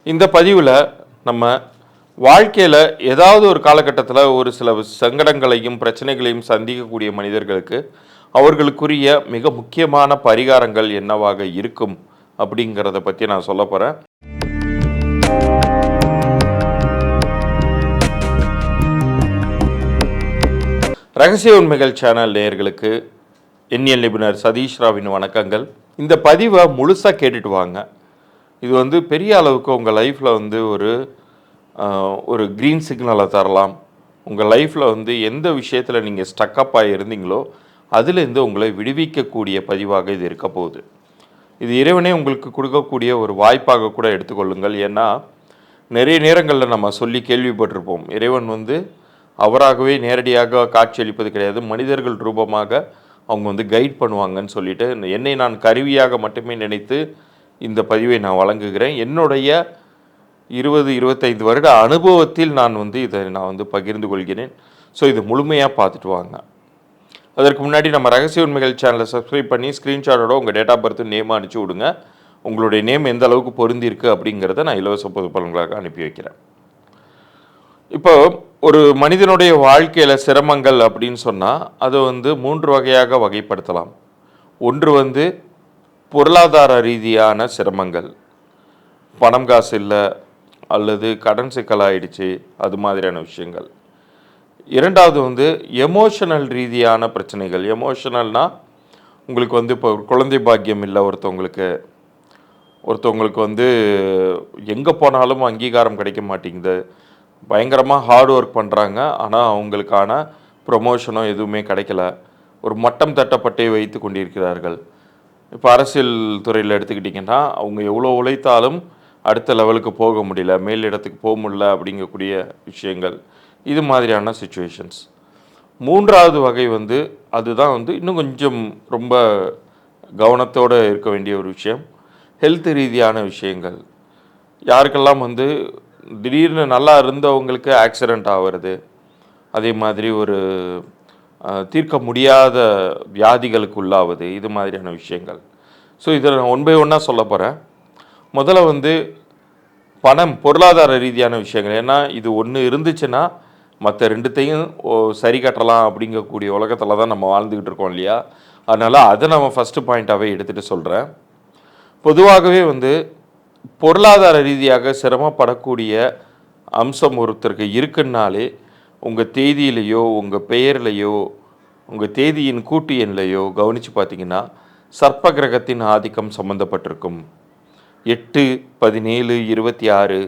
இந்த பதிவில் நம்ம வாழ்க்கையில் ஏதாவது ஒரு காலகட்டத்தில் ஒரு சில சங்கடங்களையும் பிரச்சனைகளையும் சந்திக்கக்கூடிய மனிதர்களுக்கு அவர்களுக்குரிய மிக முக்கியமான பரிகாரங்கள் என்னவாக இருக்கும் அப்படிங்கிறத பற்றி நான் சொல்ல போகிறேன். ரகசிய உண்மைகள் சேனல் நேயர்களுக்கு எண்ணியல் நிபுணர் சதீஷ் ராவின் வணக்கங்கள். இந்த பதிவை முழுசாக கேட்டுட்டு வாங்க. இது பெரிய அளவுக்கு உங்கள் லைஃப்பில் ஒரு க்ரீன் சிக்னலை தரலாம். உங்கள் லைஃப்பில் எந்த விஷயத்தில் நீங்கள் ஸ்டக்கப் ஆகியிருந்தீங்களோ அதுலேருந்து உங்களை விடுவிக்கக்கூடிய பதிவாக இது இருக்க போகுது. இது இறைவனே உங்களுக்கு கொடுக்கக்கூடிய ஒரு வாய்ப்பாக கூட எடுத்துக்கொள்ளுங்கள். ஏன்னா நிறைய நேரங்களில் நம்ம சொல்லி கேள்விப்பட்டிருப்போம், இறைவன் அவராகவே நேரடியாக காட்சியளிப்பது கிடையாது, மனிதர்கள் ரூபமாக அவங்க கைட் பண்ணுவாங்கன்னு சொல்லிட்டு என்னை நான் கருவியாக மட்டுமே நினைத்து இந்த பதிவை நான் வழங்குகிறேன். என்னுடைய 20-25 வருட அனுபவத்தில் நான் இதை நான் பகிர்ந்து கொள்கிறேன். ஸோ இது முழுமையாக பார்த்துட்டு வாங்க. அதற்கு முன்னாடி நம்ம ரகசிய உண்மைகள் சேனலை சப்ஸ்கிரைப் பண்ணி ஸ்க்ரீன்ஷாட்டோட உங்கள் டேட் ஆஃப் பர்த் நேம் அனுப்பிச்சி விடுங்க. உங்களுடைய நேம் எந்த அளவுக்கு பொருந்திருக்கு அப்படிங்கிறத நான் இலவச பொது பலன்களாக அனுப்பி வைக்கிறேன். இப்போ ஒரு மனிதனுடைய வாழ்க்கையில் சிரமங்கள் அப்படின்னு சொன்னால் அதை 3 வகையாக வகைப்படுத்தலாம். ஒன்று பொருளாதார ரீதியான சிரமங்கள், பணம் காசு இல்லை அல்லது கடன் சிக்கலாயிடுச்சு, அது மாதிரியான விஷயங்கள். இரண்டாவது எமோஷனல் ரீதியான பிரச்சனைகள். எமோஷனல்னால் உங்களுக்கு இப்போ குழந்தை பாக்கியம் இல்லை, ஒருத்தவங்களுக்கு எங்கே போனாலும் அங்கீகாரம் கிடைக்க மாட்டேங்குது, பயங்கரமாக ஹார்ட் ஒர்க் பண்ணுறாங்க, ஆனால் அவங்களுக்கான ப்ரொமோஷனோ எதுவுமே கிடைக்கல, ஒரு மட்டம் தட்டப்பட்டே வைத்து கொண்டிருக்கிறார்கள். இப்போ அரசியல் துறையில் எடுத்துக்கிட்டிங்கன்னா அவங்க எவ்வளோ உழைத்தாலும் அடுத்த லெவலுக்கு போக முடியல, மேல் இடத்துக்கு போக முடியல அப்படிங்கக்கூடிய விஷயங்கள், இது மாதிரியான சுச்சுவேஷன்ஸ். மூன்றாவது வகை அதுதான் இன்னும் கொஞ்சம் ரொம்ப கவனத்தோடு இருக்க வேண்டிய ஒரு விஷயம், ஹெல்த் ரீதியான விஷயங்கள். யாருக்கெல்லாம் திடீர்னு நல்லா இருந்தவங்களுக்கு ஆக்சிடெண்ட் ஆகிறது, அதே மாதிரி ஒரு தீர்க்க முடியாத வியாதிகளுக்கு உள்ளாவது, இது மாதிரியான விஷயங்கள். ஸோ இதில் நான் 1 by 1 சொல்ல போகிறேன். முதல்ல பணம், பொருளாதார ரீதியான விஷயங்கள். ஏன்னா இது ஒன்று இருந்துச்சுன்னா மற்ற ரெண்டுத்தையும் சரி கட்டலாம் அப்படிங்கக்கூடிய உலகத்தில் தான் நம்ம வாழ்ந்துக்கிட்டு இருக்கோம் இல்லையா. அதனால் அதை நம்ம ஃபஸ்ட்டு பாயிண்ட்டாகவே எடுத்துகிட்டு சொல்கிறேன். பொதுவாகவே பொருளாதார ரீதியாக சிரமப்படக்கூடிய அம்சம் ஒருத்தருக்கு இருக்குன்னாலே உங்கள் தேதியிலையோ உங்கள் பெயர்லையோ உங்கள் தேதியின் கூட்டு எண்லையோ கவனித்து பார்த்தீங்கன்னா சர்ப்ப கிரகத்தின் ஆதிக்கம் சம்மந்தப்பட்டிருக்கும். 8, 17, 26,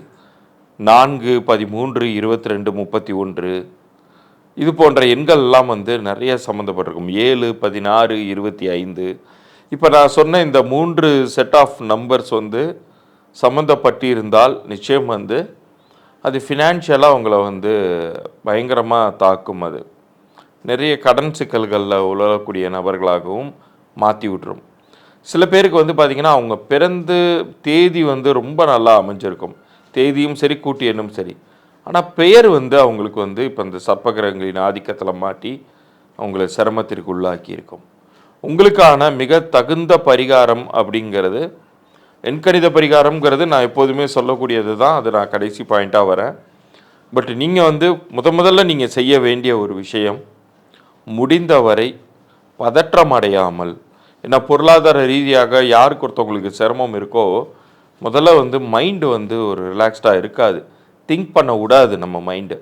4, 13, 22, 31 இது போன்ற எண்கள்லாம் நிறைய சம்மந்தப்பட்டிருக்கும். 7, 16, 25. இப்போ நான் சொன்ன இந்த 3 செட் ஆஃப் நம்பர்ஸ் சம்மந்தப்பட்டிருந்தால் நிச்சயம் அது ஃபினான்ஷியலாக உங்களை பயங்கரமாக தாக்கும். அது நிறைய கடன் சிக்கல்களில் உழக்கூடிய நபர்களாகவும் மாற்றி விட்டுரும். சில பேருக்கு பார்த்திங்கன்னா அவங்க பிறந்து தேதி ரொம்ப நல்லா அமைஞ்சிருக்கும், தேதியும் சரி கூட்டு எண்ணும் சரி, ஆனால் பெயர் அவங்களுக்கு இப்போ இந்த சர்ப்பகிரகங்களின் ஆதிக்கத்தில் மாட்டி அவங்கள சிரமத்திற்கு உள்ளாக்கி இருக்கும். உங்களுக்கான மிக தகுந்த பரிகாரம் அப்படிங்கிறது, எண்கணித பரிகாரம்ங்கிறது நான் எப்போதுமே சொல்லக்கூடியது தான், அது நான் கடைசி பாயிண்ட்டாக வரேன். பட் நீங்கள் முதல்ல நீங்கள் செய்ய வேண்டிய ஒரு விஷயம், முடிந்தவரை பதற்றம் அடையாமல், ஏன்னா பொருளாதார ரீதியாக யாருக்கு ஒருத்தவங்களுக்கு சிரமம் இருக்கோ முதல்ல மைண்டு ஒரு ரிலாக்ஸ்டாக இருக்காது, திங்க் பண்ண விடாது நம்ம மைண்டு.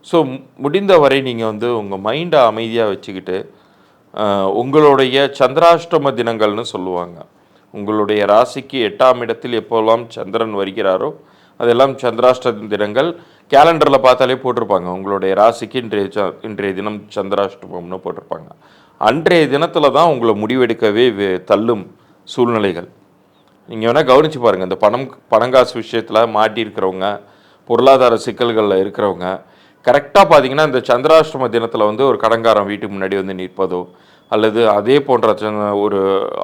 ஸோ முடிந்தவரை நீங்கள் உங்கள் மைண்டை அமைதியாக வச்சுக்கிட்டு உங்களுடைய சந்திராஷ்டம தினங்கள்னு சொல்லுவாங்க, உங்களுடைய ராசிக்கு 8ஆம் இடத்தில் எப்போல்லாம் சந்திரன் வருகிறாரோ அதெல்லாம் சந்திராஷ்டம தினங்கள். கேலண்டரில் பார்த்தாலே போட்டிருப்பாங்க, உங்களுடைய ராசிக்கு இன்றைய தினம் சந்திராஷ்டமம்னு போட்டிருப்பாங்க. அன்றைய தினத்தில் தான் உங்களை முடிவெடுக்கவே தள்ளும் சூழ்நிலைகள். நீங்கள் வேணால் கவனித்து பாருங்கள், இந்த பணங்காசு விஷயத்தில் மாட்டியிருக்கிறவங்க, பொருளாதார சிக்கல்களில் இருக்கிறவங்க கரெக்டாக பார்த்தீங்கன்னா இந்த சந்திராஷ்டம தினத்தில் ஒரு கடங்காரன் வீட்டுக்கு முன்னாடி நிற்பதோ அல்லது அதே போன்ற ஒரு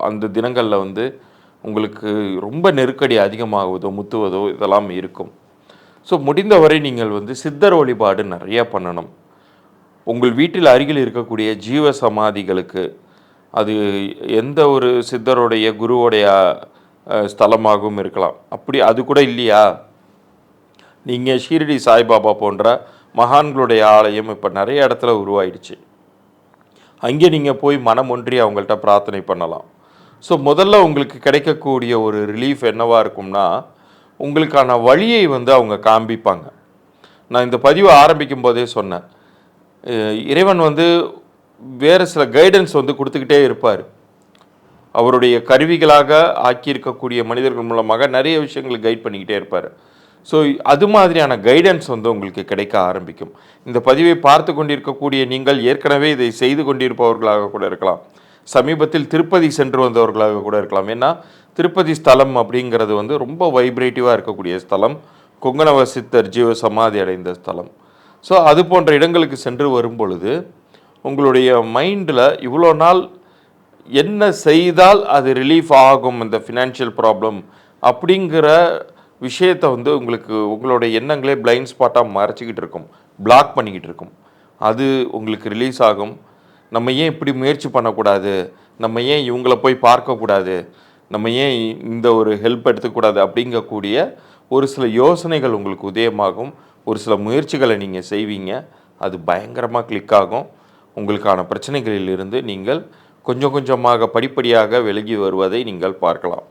அந்த தினங்களில் உங்களுக்கு ரொம்ப நெருக்கடி அதிகமாகுவதோ முத்துவதோ இதெல்லாம் இருக்கும். ஸோ முடிந்தவரை நீங்கள் சித்தர் வழிபாடு நிறையா பண்ணணும். உங்கள் வீட்டில் அருகில் இருக்கக்கூடிய ஜீவ சமாதிகளுக்கு, அது எந்த ஒரு சித்தருடைய குருவோடைய ஸ்தலமாகவும் இருக்கலாம், அப்படி அது கூட இல்லையா நீங்கள் ஷீரடி சாய்பாபா போன்ற மகான்களுடைய ஆலயம் இப்போ நிறைய இடத்துல உருவாயிடுச்சு. அங்கே நீங்கள் போய் மனம் ஒன்றி அவங்கள்ட்ட பிரார்த்தனை பண்ணலாம். ஸோ முதல்ல உங்களுக்கு கிடைக்கக்கூடிய ஒரு ரிலீஃப் என்னவாக இருக்கும்னா, உங்களுக்கான வழியை வந்து அவங்க காண்பிப்பாங்க. நான் இந்த பதிவை ஆரம்பிக்கும் போதே சொன்னேன், இறைவன் வந்து வேறு சில கைடன்ஸ் வந்து கொடுத்துக்கிட்டே இருப்பார். அவருடைய கருவிகளாக ஆக்கியிருக்கக்கூடிய மனிதர்கள் மூலமாக நிறைய விஷயங்களை கைட் பண்ணிக்கிட்டே இருப்பார். ஸோ அது மாதிரியான கைடன்ஸ் வந்து உங்களுக்கு கிடைக்க ஆரம்பிக்கும். இந்த பதிவை பார்த்து கொண்டிருக்கக்கூடிய நீங்கள் ஏற்கனவே இதை செய்து கொண்டிருப்பவர்களாக கூட இருக்கலாம். சமீபத்தில் திருப்பதி சென்று வந்தவர்களாக கூட இருக்கலாம். ஏன்னா திருப்பதி ஸ்தலம் அப்படிங்கிறது வந்து ரொம்ப வைப்ரேட்டிவாக இருக்கக்கூடிய ஸ்தலம். கொங்கணவ சித்தர் ஜீவ சமாதி அடைந்த ஸ்தலம். ஸோ அது போன்ற இடங்களுக்கு சென்று வரும் பொழுது உங்களுடைய மைண்டில் இவ்வளோ நாள் என்ன செய்தால் அது ரிலீஃப் ஆகும் இந்த ஃபினான்ஷியல் ப்ராப்ளம் அப்படிங்கிற விஷயத்தை வந்து உங்களுக்கு உங்களுடைய எண்ணங்களே பிளைண்ட் ஸ்பாட்டாக மறைச்சிக்கிட்டு இருக்கும், பிளாக் பண்ணிக்கிட்டு இருக்கும். அது உங்களுக்கு ரிலீஸ் ஆகும். நம்ம ஏன் இப்படி முயற்சி பண்ணக்கூடாது, நம்ம ஏன் இவங்கள போய் பார்க்கக்கூடாது, நம்ம ஏன் இந்த ஒரு ஹெல்ப் எடுத்துக்கூடாது அப்படிங்கக்கூடிய ஒரு சில யோசனைகள் உங்களுக்கு உதயமாகும். ஒரு சில முயற்சிகளை நீங்கள் செய்வீங்க. அது பயங்கரமாக கிளிக் ஆகும். உங்களுக்கான பிரச்சனைகளிலிருந்து நீங்கள் கொஞ்சம் கொஞ்சமாக படிப்படியாக விலகி வருவதை நீங்கள் பார்க்கலாம்.